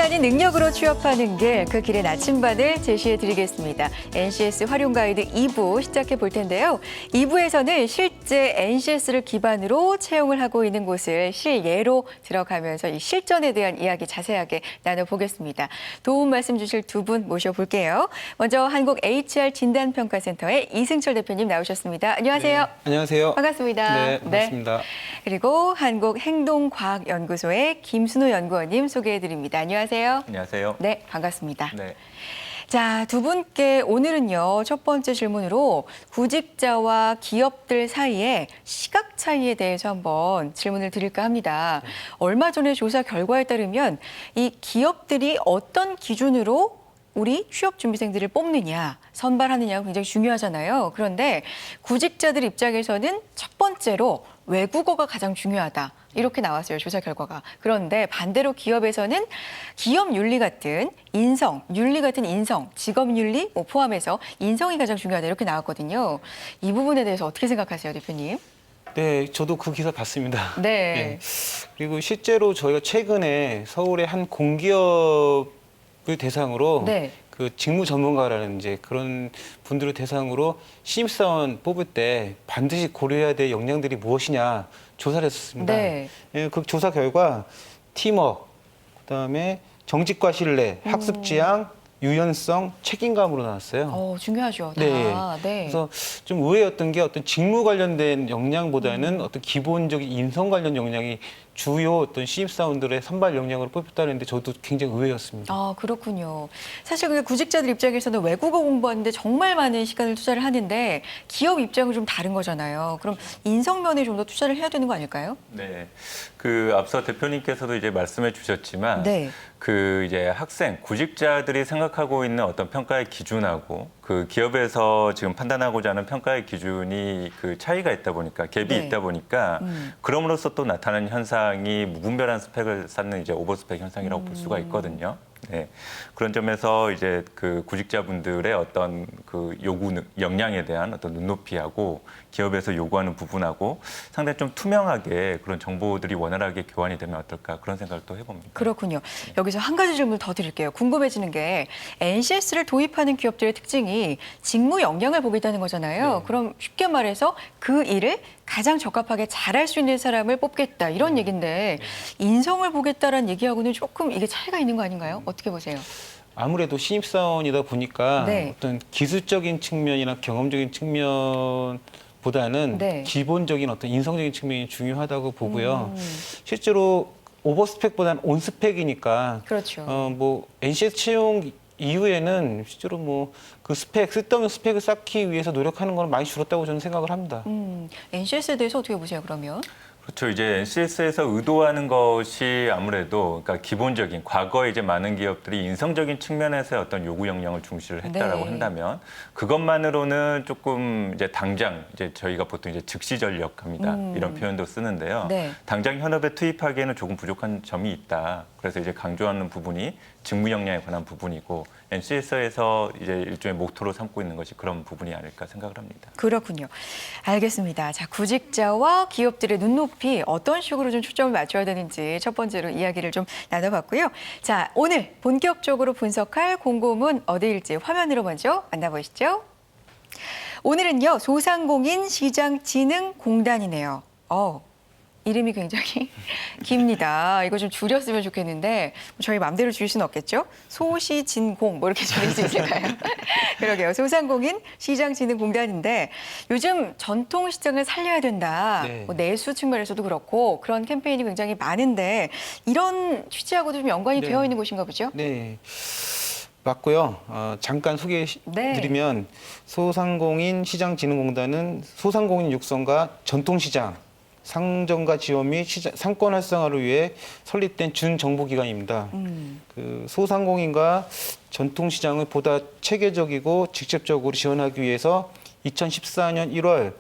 아닌 능력으로 취업하는 길, 그 길의 나침반을 제시해 드리겠습니다. NCS 활용 가이드 2부 시작해 볼 텐데요. 2부에서는 실제 NCS를 기반으로 채용을 하고 있는 곳을 실예로 들어가면서 이 실전에 대한 이야기 자세하게 나눠보겠습니다. 도움 말씀 주실 두 분 모셔볼게요. 먼저 한국 HR 진단평가센터의 이승철 대표님 나오셨습니다. 안녕하세요. 네, 안녕하세요. 반갑습니다. 네, 반갑습니다. 그리고 한국행동과학연구소의 김순호 연구원님 소개해드립니다. 안녕하세요. 안녕하세요. 네, 반갑습니다. 네. 자, 두 분께 오늘은요, 첫 번째 질문으로 구직자와 기업들 사이에 시각 차이에 대해서 한번 질문을 드릴까 합니다. 얼마 전에 조사 결과에 따르면 이 기업들이 어떤 기준으로 우리 취업준비생들을 뽑느냐, 선발하느냐가 굉장히 중요하잖아요. 그런데 구직자들 입장에서는 첫 번째로 외국어가 가장 중요하다. 이렇게 나왔어요, 조사 결과가. 그런데 반대로 기업에서는 기업 윤리 같은 인성, 직업 윤리 포함해서 인성이 가장 중요하다. 이렇게 나왔거든요. 이 부분에 대해서 어떻게 생각하세요, 대표님? 네, 저도 그 기사 봤습니다. 네. 그리고 실제로 저희가 최근에 서울의 한 공기업을 대상으로 네. 그 직무 전문가라는 이제 그런 분들을 대상으로 신입사원 뽑을 때 반드시 고려해야 될 역량들이 무엇이냐 조사를 했었습니다. 네. 예, 그 조사 결과 팀워크, 그다음에 정직과 신뢰, 학습 지향, 유연성, 책임감으로 나왔어요. 중요하죠. 다. 네. 네. 그래서 좀 의외였던 게 어떤 직무 관련된 역량보다는 어떤 기본적인 인성 관련 역량이 주요 어떤 신입사원들의 선발 역량으로 뽑혔다는데 저도 굉장히 의외였습니다. 아, 그렇군요. 사실 그 구직자들 입장에서는 외국어 공부하는데 정말 많은 시간을 투자를 하는데 기업 입장은 좀 다른 거잖아요. 그럼 인성면에 좀 더 투자를 해야 되는 거 아닐까요? 네. 그 앞서 대표님께서도 이제 말씀해 주셨지만 네. 그 이제 학생, 구직자들이 생각하고 있는 어떤 평가의 기준하고 그 기업에서 지금 판단하고자 하는 평가의 기준이 그 차이가 있다 보니까 갭이 네. 있다 보니까 그럼으로써 또 나타나는 현상이 무분별한 스펙을 쌓는 이제 오버스펙 현상이라고 볼 수가 있거든요. 네. 그런 점에서 이제 그 구직자분들의 어떤 그 요구 역량에 대한 어떤 눈높이하고 기업에서 요구하는 부분하고 상당히 좀 투명하게 그런 정보들이 원활하게 교환이 되면 어떨까 그런 생각을 또 해봅니다. 그렇군요. 여기서 한 가지 질문을 더 드릴게요. 궁금해지는 게 NCS를 도입하는 기업들의 특징이 직무 역량을 보겠다는 거잖아요. 네. 그럼 쉽게 말해서 그 일을 가장 적합하게 잘할 수 있는 사람을 뽑겠다 이런 얘기인데 인성을 보겠다라는 얘기하고는 조금 이게 차이가 있는 거 아닌가요? 어떻게 보세요? 아무래도 신입사원이다 보니까 네. 어떤 기술적인 측면이나 경험적인 측면보다는 네. 기본적인 어떤 인성적인 측면이 중요하다고 보고요. 실제로 오버스펙보다는 온스펙이니까 그렇죠. 뭐 NCS 채용 이후에는 실제로 뭐 그 스펙, 쓸데없는 스펙을 쌓기 위해서 노력하는 건 많이 줄었다고 저는 생각을 합니다. NCS에 대해서 어떻게 보세요, 그러면? 그렇죠. 이제 NCS에서 의도하는 것이 아무래도 그러니까 기본적인 과거에 이제 많은 기업들이 인성적인 측면에서의 어떤 요구 역량을 중시를 했다라고 네. 한다면 그것만으로는 조금 이제 당장 이제 저희가 보통 이제 즉시 전력합니다. 이런 표현도 쓰는데요. 네. 당장 현업에 투입하기에는 조금 부족한 점이 있다. 그래서 이제 강조하는 부분이 직무 역량에 관한 부분이고 NCS에서 이제 일종의 목표로 삼고 있는 것이 그런 부분이 아닐까 생각을 합니다. 그렇군요. 알겠습니다. 자, 구직자와 기업들의 눈높이 어떤 식으로 좀 초점을 맞춰야 되는지 첫 번째로 이야기를 좀 나눠봤고요. 자, 오늘 본격적으로 분석할 공고문 어디일지 화면으로 먼저 만나보시죠. 오늘은요, 소상공인 시장진흥공단이네요. 이름이 굉장히 깁니다. 이거 좀 줄였으면 좋겠는데 저희 마음대로 줄일 수는 없겠죠? 소시진공 뭐 이렇게 줄일 수 있을까요? 그러게요. 소상공인 시장진흥공단인데 요즘 전통시장을 살려야 된다. 네. 뭐 내수 측면에서도 그렇고 그런 캠페인이 굉장히 많은데 이런 취지하고도 좀 연관이 네. 되어 있는 곳인가 보죠? 네. 맞고요. 잠깐 소개해드리면 소상공인 시장진흥공단은 소상공인 육성과 전통시장, 상정과 지원 및 상권 활성화를 위해 설립된 준정부기관입니다. 그 소상공인과 전통시장을 보다 체계적이고 직접적으로 지원하기 위해서 2014년 1월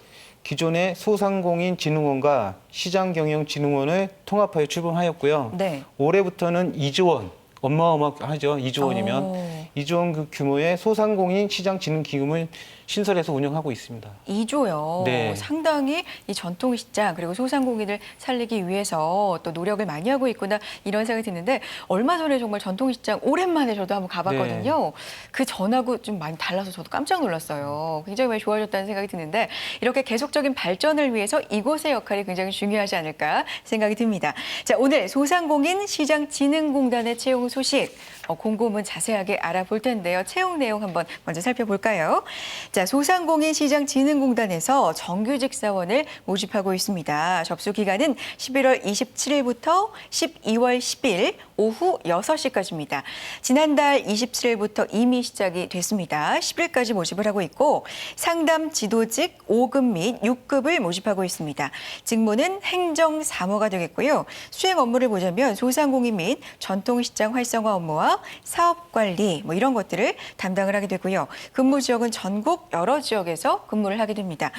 기존의 소상공인진흥원과 시장경영진흥원을 통합하여 출범하였고요. 네. 올해부터는 2조 원, 어마어마하죠. 2조 원이면. 2조 원 그 규모의 소상공인 시장진흥기금을 신설해서 운영하고 있습니다. 2조요. 네. 상당히 이 전통시장 그리고 소상공인을 살리기 위해서 또 노력을 많이 하고 있구나 이런 생각이 드는데 얼마 전에 정말 전통시장 오랜만에 저도 한번 가봤거든요. 그 전하고 좀 많이 달라서 저도 깜짝 놀랐어요. 굉장히 많이 좋아졌다는 생각이 드는데 이렇게 계속적인 발전을 위해서 이곳의 역할이 굉장히 중요하지 않을까 생각이 듭니다. 자, 오늘 소상공인 시장진흥공단의 채용 소식 곰곰은 자세하게 알아볼 텐데요. 채용 내용 한번 먼저 살펴볼까요? 자, 소상공인 시장진흥공단에서 정규직 사원을 모집하고 있습니다. 접수 기간은 11월 27일부터 12월 10일 오후 6시까지입니다. 지난달 27일부터 이미 시작이 됐습니다. 10일까지 모집을 하고 있고 상담 지도직 5급 및 6급을 모집하고 있습니다. 직무는 행정사무가 되겠고요. 수행 업무를 보자면 소상공인 및 전통시장 활성화 업무와 사업관리 이런 것들을 담당을 하게 되고요. 근무 지역은 전국 여러 지역에서 근무를 하게 됩니다.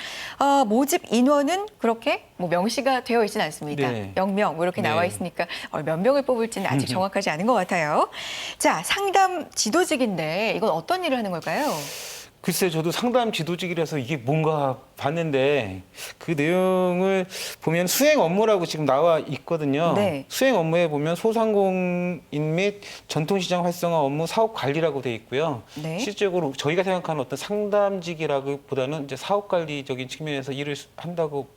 모집 인원은 그렇게 명시가 되어 있지는 않습니다. 네. 0명 이렇게 네. 나와 있으니까 몇 명을 뽑을지는 아직 정확하지 않은 것 같아요. 자, 상담 지도직인데 이건 어떤 일을 하는 걸까요? 글쎄 저도 상담 지도직이라서 이게 뭔가 봤는데 그 내용을 보면 수행 업무라고 지금 나와 있거든요. 네. 수행 업무에 보면 소상공인 및 전통시장 활성화 업무 사업 관리라고 돼 있고요. 네. 실질적으로 저희가 생각하는 어떤 상담직이라기보다는 이제 사업 관리적인 측면에서 일을 한다고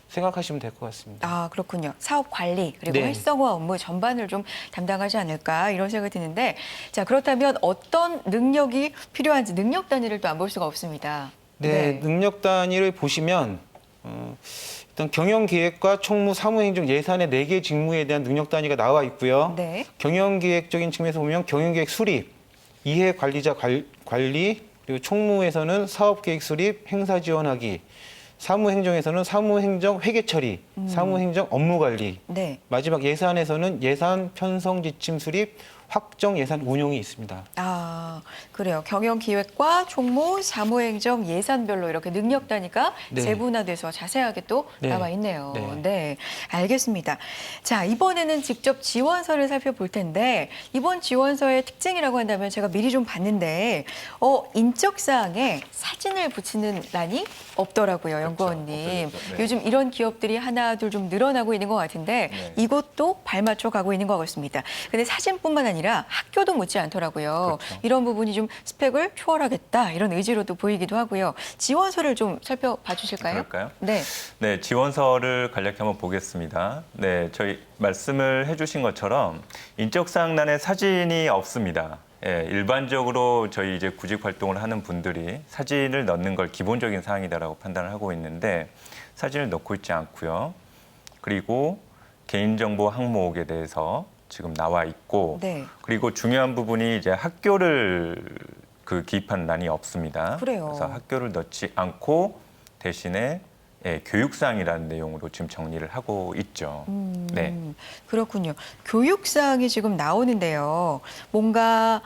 생각하시면 될 것 같습니다. 아, 그렇군요. 사업 관리 그리고 네. 활성화 업무 전반을 좀 담당하지 않을까 이런 생각이 드는데 자, 그렇다면 어떤 능력이 필요한지 능력 단위를 또 안 볼 수가 없습니다. 네, 능력 단위를 보시면 일단 경영기획과 총무, 사무행정, 예산의 4개 직무에 대한 능력 단위가 나와 있고요. 네. 경영기획적인 측면에서 보면 경영기획 수립, 이해관리자 관리, 그리고 총무에서는 사업계획 수립, 행사 지원하기, 사무행정에서는 사무행정 회계 처리, 사무행정 업무 관리, 네. 마지막 예산에서는 예산 편성 지침 수립, 확정 예산 운용이 있습니다. 아, 그래요. 경영기획과 총무, 사무행정, 예산별로 이렇게 능력 단위가 네. 세분화돼서 자세하게 또 네. 나와 있네요. 네. 네, 알겠습니다. 자, 이번에는 직접 지원서를 살펴볼 텐데 이번 지원서의 특징이라고 한다면 제가 미리 좀 봤는데 인적사항에 사진을 붙이는 란이 없더라고요, 연구원님. 없어졌죠. 네. 요즘 이런 기업들이 하나, 둘 좀 늘어나고 있는 것 같은데 네. 이것도 발맞춰 가고 있는 것 같습니다. 근데 사진뿐만 아니라 학교도 묻지 않더라고요. 그렇죠. 이런 부분이 좀 스펙을 초월하겠다 이런 의지로도 보이기도 하고요. 지원서를 좀 살펴봐 주실까요? 그럴까요? 네. 네, 지원서를 간략히 한번 보겠습니다. 네, 저희 말씀을 해주신 것처럼 인적사항란에 사진이 없습니다. 예, 일반적으로 저희 이제 구직 활동을 하는 분들이 사진을 넣는 걸 기본적인 사항이다라고 판단을 하고 있는데 사진을 넣고 있지 않고요. 그리고 개인정보 항목에 대해서 지금 나와 있고, 네. 그리고 중요한 부분이 이제 학교를 기입한 란이 없습니다. 그래요. 그래서 학교를 넣지 않고 대신에 교육사항이라는 내용으로 지금 정리를 하고 있죠. 네. 그렇군요. 교육사항이 지금 나오는데요. 뭔가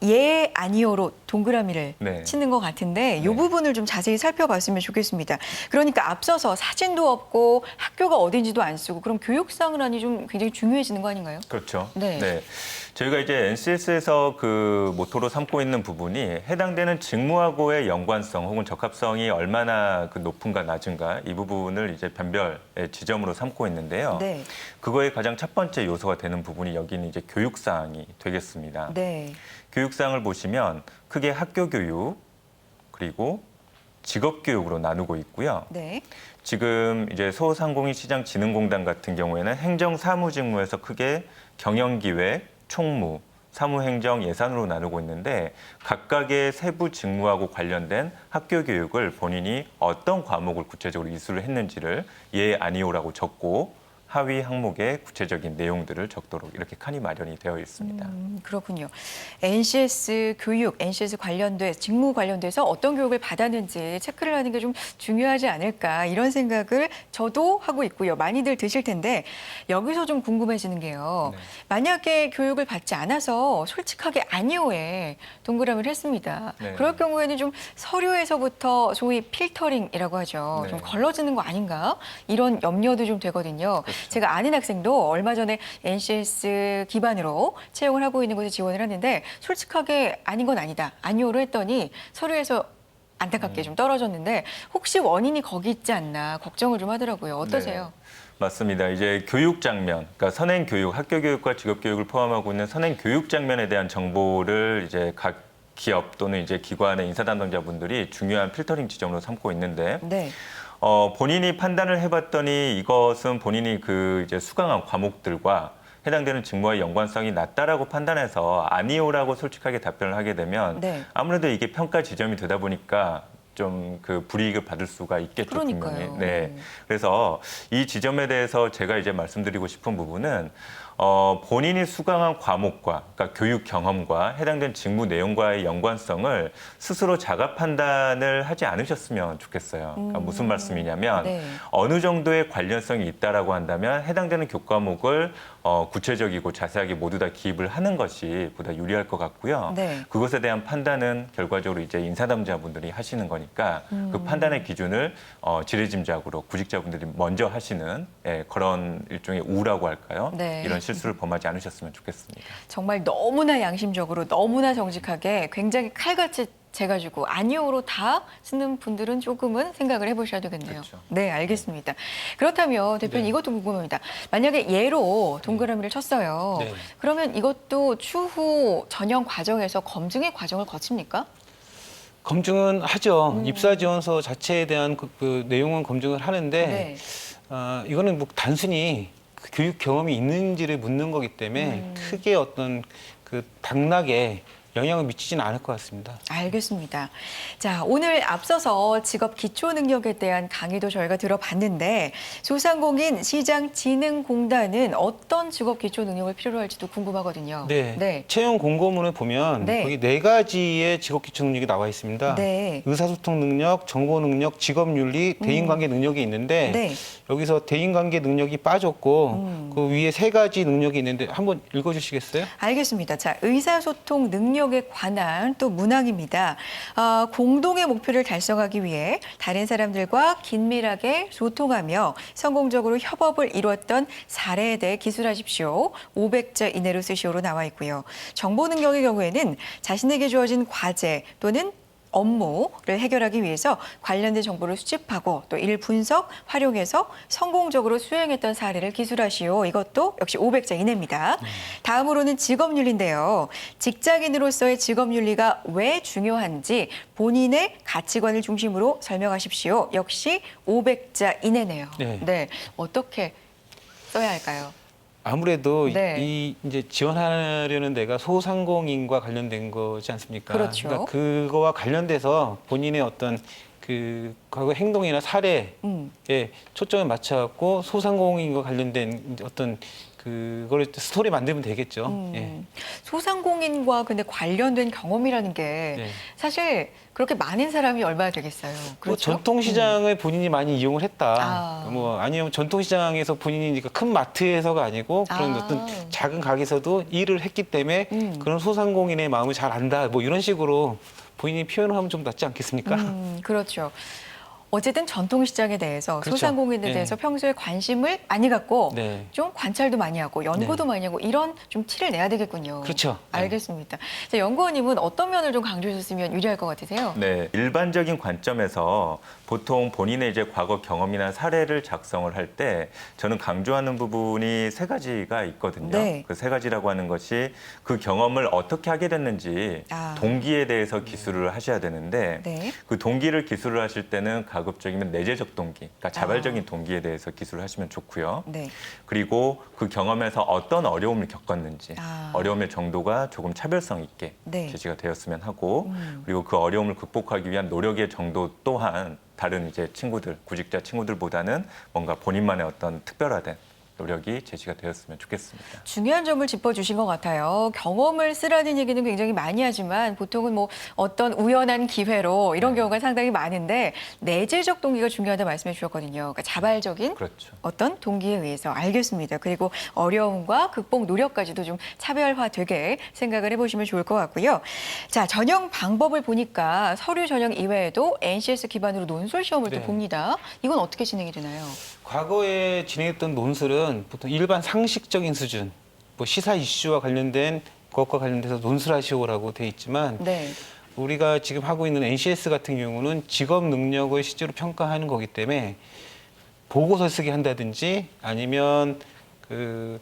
예, 아니요로 동그라미를 네. 치는 것 같은데 이 네. 부분을 좀 자세히 살펴봤으면 좋겠습니다. 그러니까 앞서서 사진도 없고 학교가 어딘지도 안 쓰고 그럼 교육사항이라니 좀 굉장히 중요해지는 거 아닌가요? 그렇죠. 네. 저희가 이제 NCS에서 그 모토로 삼고 있는 부분이 해당되는 직무하고의 연관성 혹은 적합성이 얼마나 높은가 낮은가 이 부분을 이제 변별의 지점으로 삼고 있는데요. 네. 그거의 가장 첫 번째 요소가 되는 부분이 여기는 이제 교육사항이 되겠습니다. 네. 교육사항을 보시면 크게 학교 교육 그리고 직업 교육으로 나누고 있고요. 네. 지금 이제 소상공인 시장진흥공단 같은 경우에는 행정사무직무에서 크게 경영기획, 총무, 사무행정, 예산으로 나누고 있는데 각각의 세부 직무하고 관련된 학교 교육을 본인이 어떤 과목을 구체적으로 이수를 했는지를 예, 아니오라고 적고 하위 항목에 구체적인 내용들을 적도록 이렇게 칸이 마련이 되어 있습니다. 그렇군요. NCS 교육, NCS 관련돼 직무 관련돼서 어떤 교육을 받았는지 체크를 하는 게 좀 중요하지 않을까 이런 생각을 저도 하고 있고요. 많이들 드실 텐데 여기서 좀 궁금해지는 게요. 네. 만약에 교육을 받지 않아서 솔직하게 아니오에 동그라미를 했습니다. 네. 그럴 경우에는 좀 서류에서부터 소위 필터링이라고 하죠. 네. 좀 걸러지는 거 아닌가 이런 염려도 좀 되거든요. 그렇죠. 제가 아는 학생도 얼마 전에 NCS 기반으로 채용을 하고 있는 곳에 지원을 하는데 솔직하게 아닌 건 아니다. 아니오로 했더니 서류에서 안타깝게 좀 떨어졌는데 혹시 원인이 거기 있지 않나 걱정을 좀 하더라고요. 어떠세요? 네. 맞습니다. 이제 교육 장면, 그러니까 선행 교육, 학교 교육과 직업 교육을 포함하고 있는 선행 교육 장면에 대한 정보를 이제 각 기업 또는 이제 기관의 인사 담당자분들이 중요한 필터링 지점으로 삼고 있는데 네. 본인이 판단을 해봤더니 이것은 본인이 그 이제 수강한 과목들과 해당되는 직무와 연관성이 낮다라고 판단해서 아니오라고 솔직하게 답변을 하게 되면 네. 아무래도 이게 평가 지점이 되다 보니까 좀 그 불이익을 받을 수가 있겠죠. 그러니까요. 분명히. 네. 그래서 이 지점에 대해서 제가 이제 말씀드리고 싶은 부분은 본인이 수강한 과목과 그러니까 교육 경험과 해당된 직무 내용과의 연관성을 스스로 자가 판단을 하지 않으셨으면 좋겠어요. 그러니까 무슨 말씀이냐면 네. 어느 정도의 관련성이 있다라고 한다면 해당되는 교과목을 구체적이고 자세하게 모두 다 기입을 하는 것이 보다 유리할 것 같고요. 네. 그것에 대한 판단은 결과적으로 이제 인사담자분들이 하시는 거니까 그 판단의 기준을 지레짐작으로 구직자분들이 먼저 하시는 그런 일종의 우라고 할까요? 네. 이런 실수를 범하지 않으셨으면 좋겠습니다. 정말 너무나 양심적으로 너무나 정직하게 굉장히 칼같이 재가지고 아니오로 다 쓰는 분들은 조금은 생각을 해보셔야 되겠네요. 그렇죠. 네, 알겠습니다. 그렇다면 대표님 네. 이것도 궁금합니다. 만약에 예로 동그라미를 쳤어요. 네. 그러면 이것도 추후 전형 과정에서 검증의 과정을 거칩니까? 검증은 하죠. 입사 지원서 자체에 대한 그 내용은 검증을 하는데 네. 이거는 뭐 단순히 그 교육 경험이 있는지를 묻는 거기 때문에 크게 어떤 그 당락에 영향을 미치지는 않을 것 같습니다. 알겠습니다. 자, 오늘 앞서서 직업 기초 능력에 대한 강의도 저희가 들어봤는데 소상공인 시장진흥공단은 어떤 직업 기초 능력을 필요로 할지도 궁금하거든요. 네. 채용 공고문을 보면 네. 거기 4가지의 직업 기초 능력이 나와 있습니다. 네. 의사소통 능력, 정보 능력, 직업윤리, 대인관계 능력이 있는데 네. 여기서 대인관계 능력이 빠졌고 그 위에 3가지 능력이 있는데 한번 읽어주시겠어요? 알겠습니다. 자, 의사소통 능력에 관한 또 문항입니다. 공동의 목표를 달성하기 위해 다른 사람들과 긴밀하게 소통하며 성공적으로 협업을 이루었던 사례에 대해 기술하십시오. 500자 이내로 쓰시오로 나와 있고요. 정보 능력의 경우에는 자신에게 주어진 과제 또는 업무를 해결하기 위해서 관련된 정보를 수집하고 또 이를 분석, 활용해서 성공적으로 수행했던 사례를 기술하시오. 이것도 역시 500자 이내입니다. 다음으로는 직업윤리인데요. 직장인으로서의 직업윤리가 왜 중요한지 본인의 가치관을 중심으로 설명하십시오. 역시 500자 이내네요. 네. 어떻게 써야 할까요? 아무래도 네. 이 이제 지원하려는 데가 소상공인과 관련된 거지 않습니까? 그렇죠. 그러니까 그거와 관련돼서 본인의 어떤 그 과거 행동이나 사례에 초점을 맞춰갖고 소상공인과 관련된 어떤 그거를 스토리 만들면 되겠죠. 예. 소상공인과 근데 관련된 경험이라는 게 네. 사실 그렇게 많은 사람이 얼마나 되겠어요. 뭐 그렇죠? 전통시장을 본인이 많이 이용을 했다. 아. 뭐 아니면 전통시장에서 본인이 큰 마트에서가 아니고 그런 아. 어떤 작은 가게에서도 일을 했기 때문에 그런 소상공인의 마음을 잘 안다. 뭐 이런 식으로 본인이 표현을 하면 좀 낫지 않겠습니까? 그렇죠. 어쨌든 전통시장에 대해서 그렇죠. 소상공인에 네. 대해서 평소에 관심을 많이 갖고 네. 좀 관찰도 많이 하고 연구도 많이 하고 이런 좀 티를 내야 되겠군요. 그렇죠. 네. 알겠습니다. 자, 연구원님은 어떤 면을 좀 강조하셨으면 유리할 것 같으세요? 네, 일반적인 관점에서 보통 본인의 이제 과거 경험이나 사례를 작성을 할 때 저는 강조하는 부분이 3가지가 있거든요. 네. 그 3가지라고 하는 것이 그 경험을 어떻게 하게 됐는지 동기에 대해서 기술을 하셔야 되는데 네. 그 동기를 기술을 하실 때는 가급적이면 내재적 동기, 그러니까 자발적인 동기에 대해서 기술을 하시면 좋고요. 네. 그리고 그 경험에서 어떤 어려움을 겪었는지, 아. 어려움의 정도가 조금 차별성 있게 네. 제시가 되었으면 하고, 그리고 그 어려움을 극복하기 위한 노력의 정도 또한 다른 이제 친구들, 구직자 친구들보다는 뭔가 본인만의 어떤 특별화된 노력이 제시가 되었으면 좋겠습니다. 중요한 점을 짚어주신 것 같아요. 경험을 쓰라는 얘기는 굉장히 많이 하지만 보통은 뭐 어떤 우연한 기회로 이런 경우가 상당히 많은데 내재적 동기가 중요하다 말씀해 주셨거든요. 그러니까 자발적인 그렇죠. 어떤 동기에 의해서 알겠습니다. 그리고 어려움과 극복 노력까지도 좀 차별화되게 생각을 해보시면 좋을 것 같고요. 자, 전형 방법을 보니까 서류 전형 이외에도 NCS 기반으로 논술 시험을 또 네. 봅니다. 이건 어떻게 진행이 되나요? 과거에 진행했던 논술은 보통 일반 상식적인 수준, 뭐 시사 이슈와 관련된 것과 관련돼서 논술하시오라고 돼 있지만 네. 우리가 지금 하고 있는 NCS 같은 경우는 직업 능력을 실제로 평가하는 거기 때문에 보고서 쓰게 한다든지 아니면 그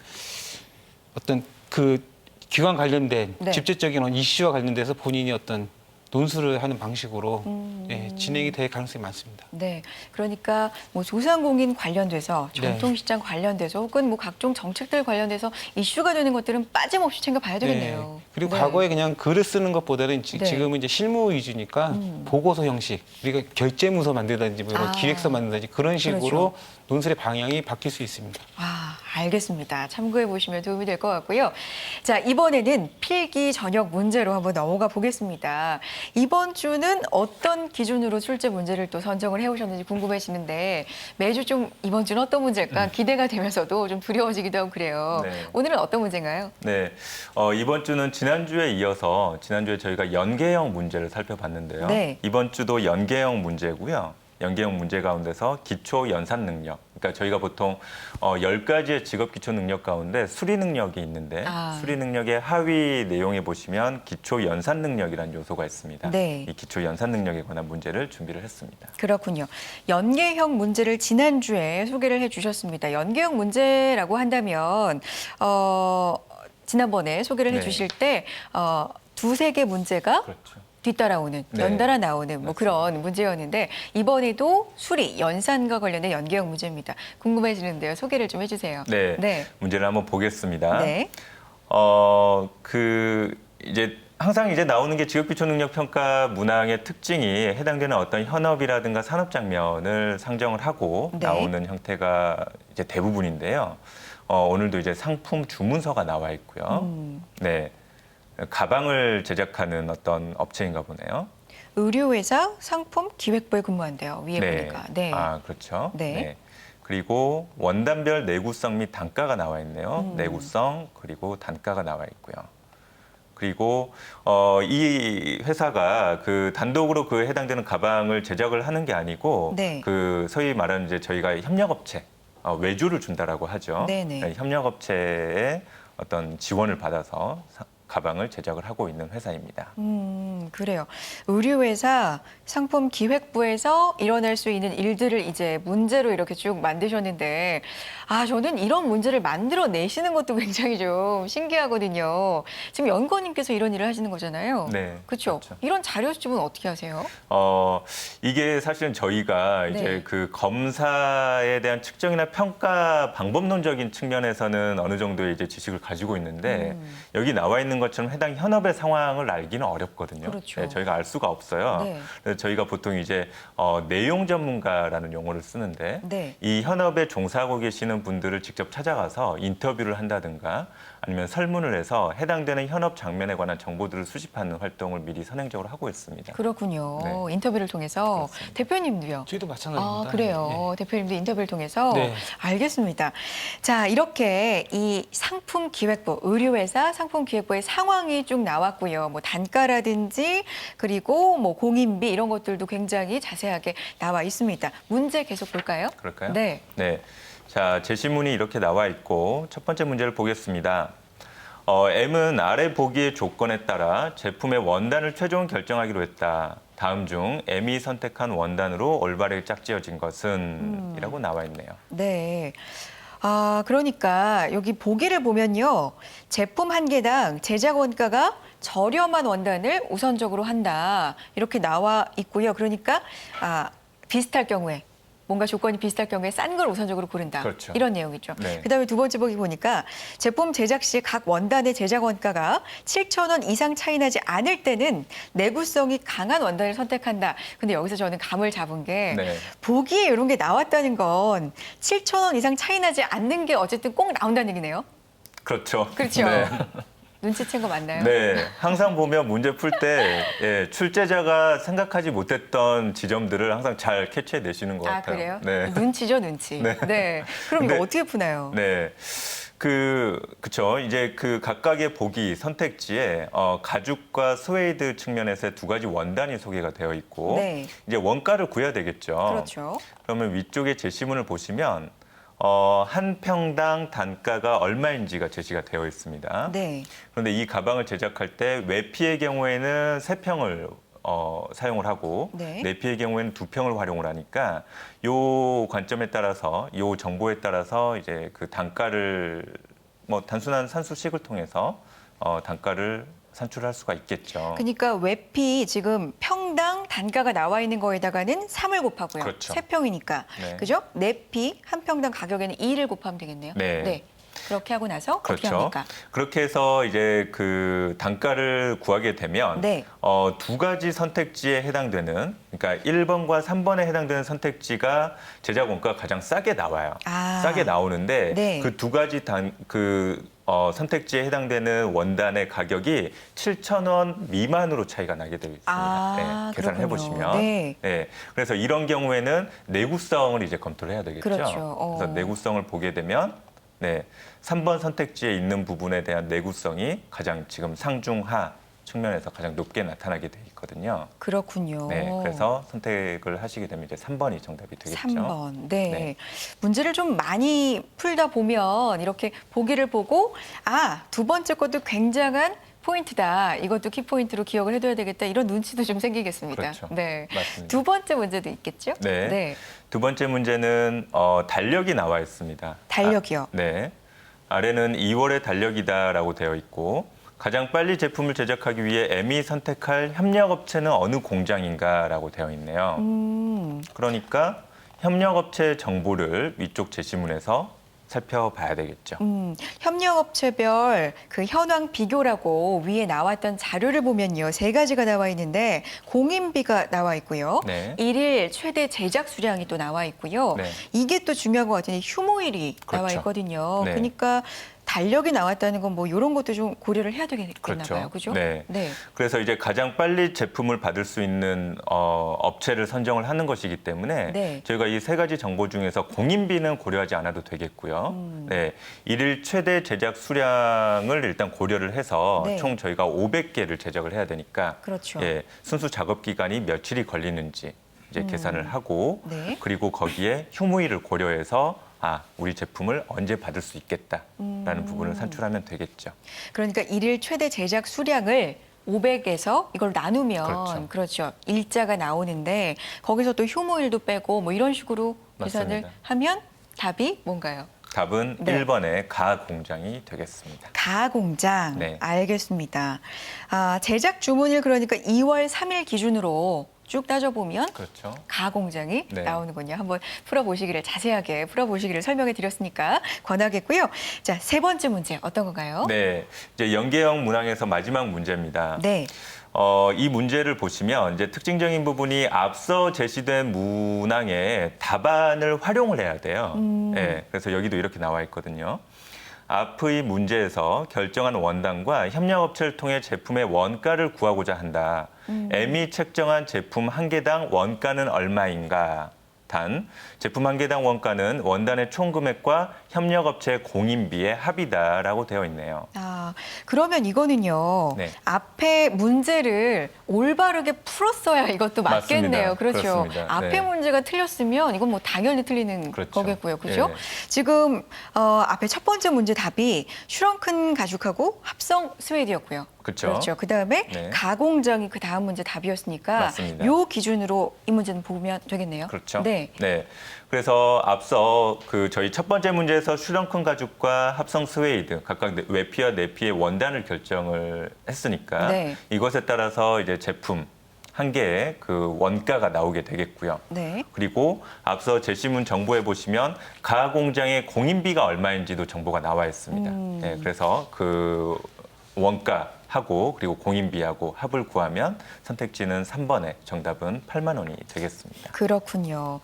어떤 그 기관 관련된 네. 직접적인 이슈와 관련돼서 본인이 어떤 논술을 하는 방식으로 예, 진행이 될 가능성이 많습니다. 네, 그러니까 뭐 소상공인 관련돼서 전통시장 관련돼서 혹은 뭐 각종 정책들 관련돼서 이슈가 되는 것들은 빠짐없이 챙겨봐야 되겠네요. 네. 그리고 네. 과거에 그냥 글을 쓰는 것보다는 네. 지금은 이제 실무 위주니까 보고서 형식, 우리가 결제문서 만들든지 뭐 아. 기획서 만들든지 그런 식으로 그렇죠. 논술의 방향이 바뀔 수 있습니다. 아, 알겠습니다. 참고해 보시면 도움이 될 것 같고요. 자, 이번에는 필기 전형 문제로 한번 넘어가 보겠습니다. 이번 주는 어떤 기준으로 출제 문제를 또 선정을 해오셨는지 궁금해지는데 매주 좀 이번 주는 어떤 문제일까 기대가 되면서도 좀 두려워지기도 하고 그래요. 네. 오늘은 어떤 문제인가요? 네, 이번 주는 지난주에 이어서 지난주에 저희가 연계형 문제를 살펴봤는데요. 네. 이번 주도 연계형 문제고요. 연계형 문제 가운데서 기초 연산 능력. 그러니까 저희가 보통 10가지의 직업 기초 능력 가운데 수리 능력이 있는데 수리 능력의 하위 내용에 보시면 기초 연산 능력이라는 요소가 있습니다. 네. 이 기초 연산 능력에 관한 문제를 준비를 했습니다. 그렇군요. 연계형 문제를 지난주에 소개를 해주셨습니다. 연계형 문제라고 한다면 지난번에 소개를 네. 해주실 때 두세 개 문제가 그렇죠. 뒤따라오는, 네. 연달아 나오는 뭐 맞습니다. 그런 문제였는데 이번에도 수리, 연산과 관련된 연계형 문제입니다. 궁금해지는데요. 소개를 좀 해주세요. 네, 네. 문제를 한번 보겠습니다. 네. 이제 항상 이제 나오는 게 직업기초능력평가 문항의 특징이 해당되는 어떤 현업이라든가 산업 장면을 상정을 하고 네. 나오는 형태가 이제 대부분인데요. 오늘도 이제 상품 주문서가 나와 있고요. 네. 가방을 제작하는 어떤 업체인가 보네요. 의류회사 상품 기획부에 근무한대요. 위에 보니까. 네. 아, 그렇죠. 네. 그리고 원단별 내구성 및 단가가 나와 있네요. 내구성 그리고 단가가 나와 있고요. 그리고 이 회사가 그 단독으로 그 해당되는 가방을 제작을 하는 게 아니고 네. 그 소위 말하는 이제 저희가 협력업체 외주를 준다라고 하죠. 네네. 네, 협력업체의 어떤 지원을 받아서 가방을 제작을 하고 있는 회사입니다. 그래요. 의류회사 상품 기획부에서 일어날 수 있는 일들을 이제 문제로 이렇게 쭉 만드셨는데 저는 이런 문제를 만들어내시는 것도 굉장히 좀 신기하거든요. 지금 연구원님께서 이런 일을 하시는 거잖아요. 네, 그렇죠. 그렇죠. 이런 자료 수집은 어떻게 하세요? 이게 사실은 저희가 네. 이제 그 검사에 대한 측정이나 평가 방법론적인 측면에서는 어느 정도의 이제 지식을 가지고 있는데 여기 나와 있는 것처럼 해당 현업의 상황을 알기는 어렵거든요. 그렇죠. 네, 저희가 알 수가 없어요. 네. 그래서 저희가 보통 이제 내용 전문가라는 용어를 쓰는데 네. 이 현업에 종사하고 계시는 분들을 직접 찾아가서 인터뷰를 한다든가 아니면 설문을 해서 해당되는 현업 장면에 관한 정보들을 수집하는 활동을 미리 선행적으로 하고 있습니다. 그렇군요. 네. 인터뷰를 통해서 그렇습니다. 대표님도요. 저희도 마찬가지입니다. 그래요. 대표님도 인터뷰를 통해서 네. 알겠습니다. 자, 이렇게 이 상품 기획부, 의류회사 상품 기획부의 상황이 쭉 나왔고요. 뭐 단가라든지 그리고 뭐 공인비 이런 것들도 굉장히 자세하게 나와 있습니다. 문제 계속 볼까요? 그럴까요? 네. 네. 자, 제시문이 이렇게 나와 있고 첫 번째 문제를 보겠습니다. M은 아래 보기의 조건에 따라 제품의 원단을 최종 결정하기로 했다. 다음 중 M이 선택한 원단으로 올바르게 짝지어진 것은 이라고 나와 있네요. 네. 그러니까 여기 보기를 보면요. 제품 한 개당 제작 원가가 저렴한 원단을 우선적으로 한다. 이렇게 나와 있고요. 그러니까 비슷할 경우에 뭔가 조건이 비슷할 경우에 싼 걸 우선적으로 고른다. 그렇죠. 이런 내용이죠. 네. 그다음에 두 번째 보기 보니까 제품 제작 시 각 원단의 제작 원가가 7,000원 이상 차이 나지 않을 때는 내구성이 강한 원단을 선택한다. 근데 여기서 저는 감을 잡은 게 네. 보기에 이런 게 나왔다는 건 7,000원 이상 차이 나지 않는 게 어쨌든 꼭 나온다는 얘기네요. 그렇죠. 그렇죠. 네. 눈치챈 거 맞나요? 네, 항상 보면 문제 풀 때 출제자가 생각하지 못했던 지점들을 항상 잘 캐치해 내시는 것 같아요. 그래요? 네. 눈치죠, 눈치. 네. 네. 그럼 이거 근데- 어떻게 푸나요? 네. 그쵸. 이제 그 각각의 보기 선택지에 가죽과 스웨이드 측면에서 두 가지 원단이 소개가 되어 있고 네. 이제 원가를 구해야 되겠죠. 그렇죠. 그러면 위쪽에 제시문을 보시면 한 평당 단가가 얼마인지가 제시가 되어 있습니다. 네. 그런데 이 가방을 제작할 때 외피의 경우에는 3평을 사용을 하고 네. 내피의 경우에는 2평을 활용을 하니까 요 관점에 따라서 요 정보에 따라서 이제 그 단가를 뭐 단순한 산수식을 통해서 단가를 산출할 수가 있겠죠. 그러니까 외피 지금 평당 단가가 나와 있는 거에다가는 3을 곱하고요. 그렇죠. 3평이니까. 네. 그죠? 내피 한 평당 가격에는 2를 곱하면 되겠네요. 네. 그렇게 하고 나서 어떻게 그렇죠. 합니까? 그렇게 해서 이제 그 단가를 구하게 되면 네. 2가지 선택지에 해당되는 그러니까 1번과 3번에 해당되는 선택지가 제작 원가가 가장 싸게 나와요. 아. 싸게 나오는데 네. 그 2가지 선택지에 해당되는 원단의 가격이 7,000원 미만으로 차이가 나게 되어 있습니다. 아, 계산을 그렇군요. 해보시면. 네. 그래서 이런 경우에는 내구성을 이제 검토를 해야 되겠죠. 그렇죠. 그래서 내구성을 보게 되면 3번 선택지에 있는 부분에 대한 내구성이 가장 지금 상중하 측면에서 가장 높게 나타나게 돼 있거든요. 그렇군요. 그래서 선택을 하시게 되면 이제 3번이 정답이 되겠죠. 3번. 네. 네. 문제를 좀 많이 풀다 보면 이렇게 보기를 보고 두 번째 것도 굉장한 포인트다. 이것도 키포인트로 기억을 해둬야 되겠다. 이런 눈치도 좀 생기겠습니다. 그렇죠. 네. 맞습니다. 두 번째 문제도 있겠죠? 네. 두 번째 문제는 달력이 나와 있습니다. 달력이요? 네. 아래는 2월의 달력이다라고 되어 있고 가장 빨리 제품을 제작하기 위해 M이 선택할 협력업체는 어느 공장인가라고 되어 있네요. 그러니까 협력업체 정보를 위쪽 제시문에서 살펴봐야 되겠죠. 협력업체별 그 현황 비교라고 위에 나왔던 자료를 보면요. 3가지가 나와 있는데 공인비가 나와 있고요. 네. 일일 최대 제작 수량이 또 나와 있고요. 네. 이게 또 중요한 것 같은데 휴무일이 나와 그렇죠. 있거든요. 네. 그러니까 달력이 나왔다는 건 뭐 이런 것도 좀 고려를 해야 되겠나 그렇죠. 봐요. 그죠? 네. 네. 그래서 이제 가장 빨리 제품을 받을 수 있는 업체를 선정을 하는 것이기 때문에 네. 저희가 이 3가지 정보 중에서 공인비는 고려하지 않아도 되겠고요. 네. 일일 최대 제작 수량을 일단 고려를 해서 네. 총 저희가 500개를 제작을 해야 되니까 그렇죠. 순수 작업 기간이 며칠이 걸리는지 이제 계산을 하고 네. 그리고 거기에 휴무일을 고려해서 우리 제품을 언제 받을 수 있겠다라는 부분을 산출하면 되겠죠. 그러니까 일일 최대 제작 수량을 500에서 이걸 나누면 그렇죠. 일자가 나오는데 거기서 또 휴무일도 빼고 뭐 이런 식으로 계산을 맞습니다. 하면 답이 뭔가요? 답은 네. 1번의 가 공장이 되겠습니다. 가공장. 네. 알겠습니다. 제작 주문일 그러니까 2월 3일 기준으로 쭉 따져보면 그렇죠. 가공장이 네. 나오는군요. 한번 풀어보시기를 자세하게 풀어보시기를 설명해 드렸으니까 권하겠고요. 자, 3번째 문제 어떤 건가요? 네, 이제 연계형 문항에서 마지막 문제입니다. 네. 이 문제를 보시면 이제 특징적인 부분이 앞서 제시된 문항의 답안을 활용을 해야 돼요. 네, 그래서 여기도 이렇게 나와 있거든요. 앞의 문제에서 결정한 원단과 협력업체를 통해 제품의 원가를 구하고자 한다. M이 책정한 제품 한 개당 원가는 얼마인가? 단, 제품 한 개당 원가는 원단의 총 금액과 협력업체 공인비의 합이다라고 되어 있네요. 그러면 이거는요. 네. 앞에 문제를 올바르게 풀었어야 이것도 맞겠네요. 맞습니다. 그렇죠. 그렇습니다. 앞에 네. 문제가 틀렸으면 이건 뭐 당연히 틀리는 그렇죠. 거겠고요. 그렇죠? 네. 지금 앞에 첫 번째 문제 답이 슈렁큰 가죽하고 합성 스웨이드였고요. 그렇죠. 그다음에 네. 가공장이 그 다음 문제 답이었으니까 맞습니다. 요 기준으로 이 문제는 보면 되겠네요. 그렇죠. 네. 그래서 앞서 저희 첫 번째 문제에서 슈렁큰 가죽과 합성 스웨이드 각각 외피와 내피의 원단을 결정을 했으니까 네. 이것에 따라서 이제 제품 한 개의 그 원가가 나오게 되겠고요. 네. 그리고 앞서 제시문 정보에 보시면 가 공장의 공인비가 얼마인지도 정보가 나와 있습니다. 네, 그래서 그 원가하고 그리고 공인비하고 합을 구하면 선택지는 3번에 정답은 8만 원이 되겠습니다. 그렇군요.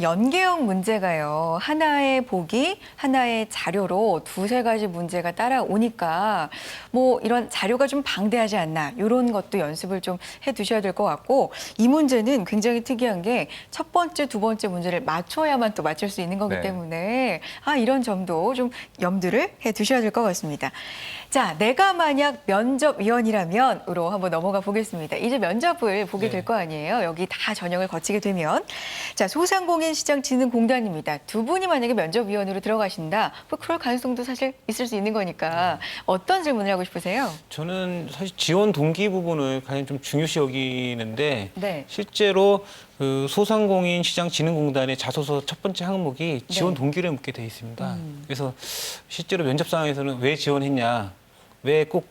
연계형 문제가요. 하나의 보기, 하나의 자료로 2-3가지 문제가 따라오니까 뭐 이런 자료가 좀 방대하지 않나 이런 것도 연습을 좀 해두셔야 될 것 같고 이 문제는 굉장히 특이한 게 첫 번째, 두 번째 문제를 맞춰야만 또 맞출 수 있는 거기 네. 때문에 이런 점도 좀 염두를 해두셔야 될 것 같습니다. 자, 내가 만약 몇 면접위원이라면으로 한번 넘어가 보겠습니다. 이제 면접을 보게 네. 될 거 아니에요. 여기 다 전형을 거치게 되면. 자, 소상공인시장진흥공단입니다. 두 분이 만약에 면접위원으로 들어가신다. 뭐 그럴 가능성도 사실 있을 수 있는 거니까 어떤 질문을 하고 싶으세요? 저는 사실 지원 동기 부분을 가장 좀 중요시 여기는데 네. 실제로 그 소상공인 시장진흥공단의 자소서 첫 번째 항목이 지원 네. 동기를 묻게 돼 있습니다. 그래서 실제로 면접 상황에서는 왜 지원했냐, 왜 꼭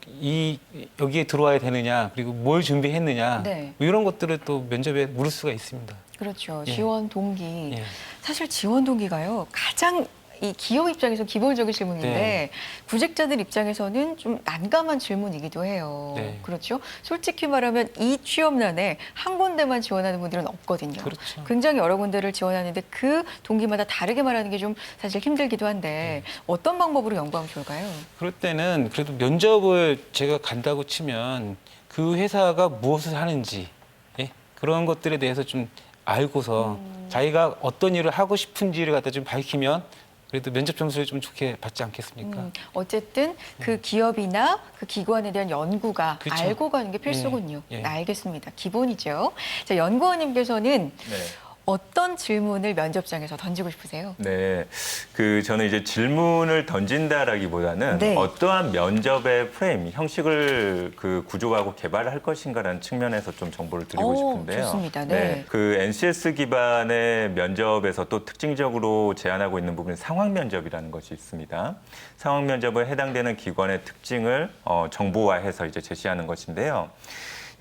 여기에 들어와야 되느냐, 그리고 뭘 준비했느냐, 네. 뭐 이런 것들을 또 면접에 물을 수가 있습니다. 그렇죠. 예. 지원 동기. 예. 사실 지원 동기가요. 가장 이 기업 입장에서 기본적인 질문인데 네. 구직자들 입장에서는 좀 난감한 질문이기도 해요. 네. 그렇죠. 솔직히 말하면 이 취업난에 한 군데만 지원하는 분들은 없거든요. 그렇죠. 굉장히 여러 군데를 지원하는데 그 동기마다 다르게 말하는 게 좀 사실 힘들기도 한데 네. 어떤 방법으로 연구하면 좋을까요? 그럴 때는 그래도 면접을 제가 간다고 치면 그 회사가 무엇을 하는지 예? 그런 것들에 대해서 좀 알고서 자기가 어떤 일을 하고 싶은지를 갖다 좀 밝히면 그래도 면접 점수를 좀 좋게 받지 않겠습니까? 어쨌든 그 기업이나 그 기관에 대한 연구가 그쵸. 알고 가는 게 필수군요. 예, 예. 네, 알겠습니다. 기본이죠. 자, 연구원님께서는 네. 어떤 질문을 면접장에서 던지고 싶으세요? 네, 저는 이제 질문을 던진다라기보다는 네. 어떠한 면접의 프레임, 형식을 그 구조하고 개발할 것인가라는 측면에서 좀 정보를 드리고 오, 싶은데요. 좋습니다. 네. 그 NCS 기반의 면접에서 또 특징적으로 제안하고 있는 부분이 상황 면접이라는 것이 있습니다. 상황 면접에 해당되는 기관의 특징을 정보화해서 이제 제시하는 것인데요.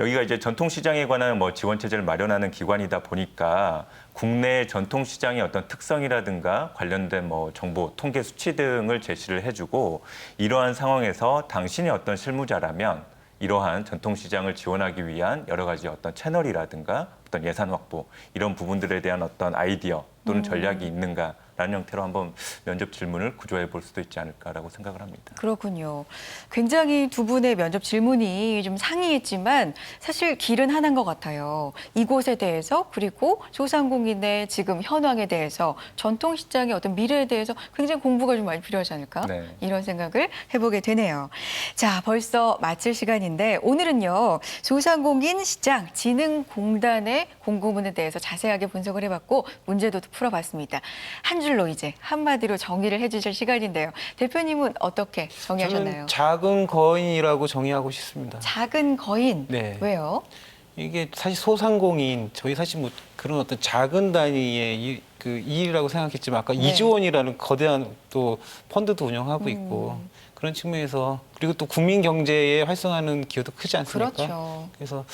여기가 이제 전통시장에 관한 뭐 지원체제를 마련하는 기관이다 보니까 국내 전통시장의 어떤 특성이라든가 관련된 뭐 정보, 통계 수치 등을 제시를 해주고 이러한 상황에서 당신이 어떤 실무자라면 이러한 전통시장을 지원하기 위한 여러 가지 어떤 채널이라든가 어떤 예산 확보 이런 부분들에 대한 어떤 아이디어 또는 전략이 있는가라는 형태로 한번 면접 질문을 구조해 볼 수도 있지 않을까라고 생각을 합니다. 그렇군요. 굉장히 두 분의 면접 질문이 좀 상이했지만 사실 길은 하나인 것 같아요. 이곳에 대해서 그리고 소상공인의 지금 현황에 대해서 전통시장의 어떤 미래에 대해서 굉장히 공부가 좀 많이 필요하지 않을까? 네. 이런 생각을 해보게 되네요. 자, 벌써 마칠 시간인데 오늘은요. 소상공인 시장 진흥공단의 공고문에 대해서 자세하게 분석을 해봤고 문제도 풀어봤습니다. 한 줄로 이제 한마디로 정의를 해주실 시간인데요. 대표님은 어떻게 정의하셨나요? 저는 작은 거인이라고 정의하고 싶습니다. 작은 거인. 네. 왜요? 이게 사실 소상공인 저희 사실 뭐 그런 어떤 작은 단위의 그 일이라고 생각했지만 아까 네. 2조 원이라는 거대한 또 펀드도 운영하고 있고 그런 측면에서 그리고 또 국민 경제에 활성화하는 기여도 크지 않습니까? 그렇죠. 그래서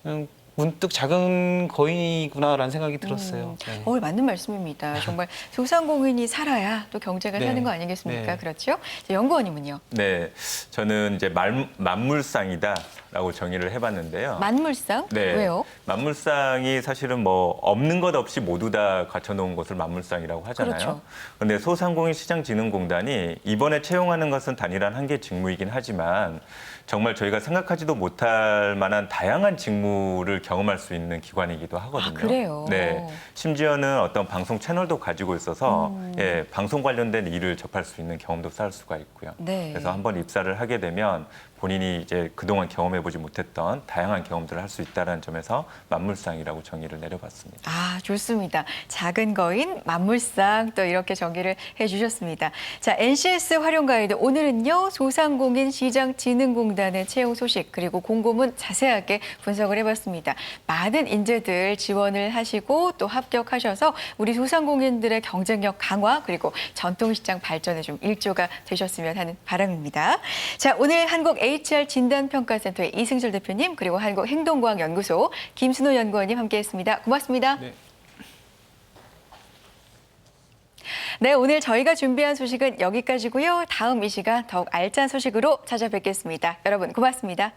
그냥 문득 작은 거인이구나라는 생각이 들었어요. 네. 맞는 말씀입니다. 정말 소상공인이 살아야 또 경제가 네. 사는 거 아니겠습니까? 네. 그렇죠? 자, 연구원님은요? 네, 저는 이제 만물상이다라고 정의를 해봤는데요. 만물상? 네. 왜요? 만물상이 사실은 뭐 없는 것 없이 모두 다 갖춰놓은 것을 만물상이라고 하잖아요. 그렇죠. 그런데 소상공인 시장진흥공단이 이번에 채용하는 것은 단일한 한 개 직무이긴 하지만 정말 저희가 생각하지도 못할 만한 다양한 직무를 경험할 수 있는 기관이기도 하거든요. 아, 그래요? 네. 심지어는 어떤 방송 채널도 가지고 있어서 예, 방송 관련된 일을 접할 수 있는 경험도 쌓을 수가 있고요. 네. 그래서 한번 입사를 하게 되면 본인이 이제 그동안 경험해보지 못했던 다양한 경험들을 할 수 있다는 점에서 만물상이라고 정의를 내려봤습니다. 아, 좋습니다. 작은 거인, 만물상 또 이렇게 정의를 해주셨습니다. 자, NCS 활용 가이드 오늘은요. 소상공인 시장진흥공단의 채용 소식 그리고 공고문 자세하게 분석을 해봤습니다. 많은 인재들 지원을 하시고 또 합격하셔서 우리 소상공인들의 경쟁력 강화 그리고 전통시장 발전에 좀 일조가 되셨으면 하는 바람입니다. 자, 오늘 한국 HR 진단평가센터의 이승철 대표님 그리고 한국행동과학연구소 김순호 연구원님 함께했습니다. 고맙습니다. 네. 네, 오늘 저희가 준비한 소식은 여기까지고요. 다음 이 시간 더욱 알찬 소식으로 찾아뵙겠습니다. 여러분 고맙습니다.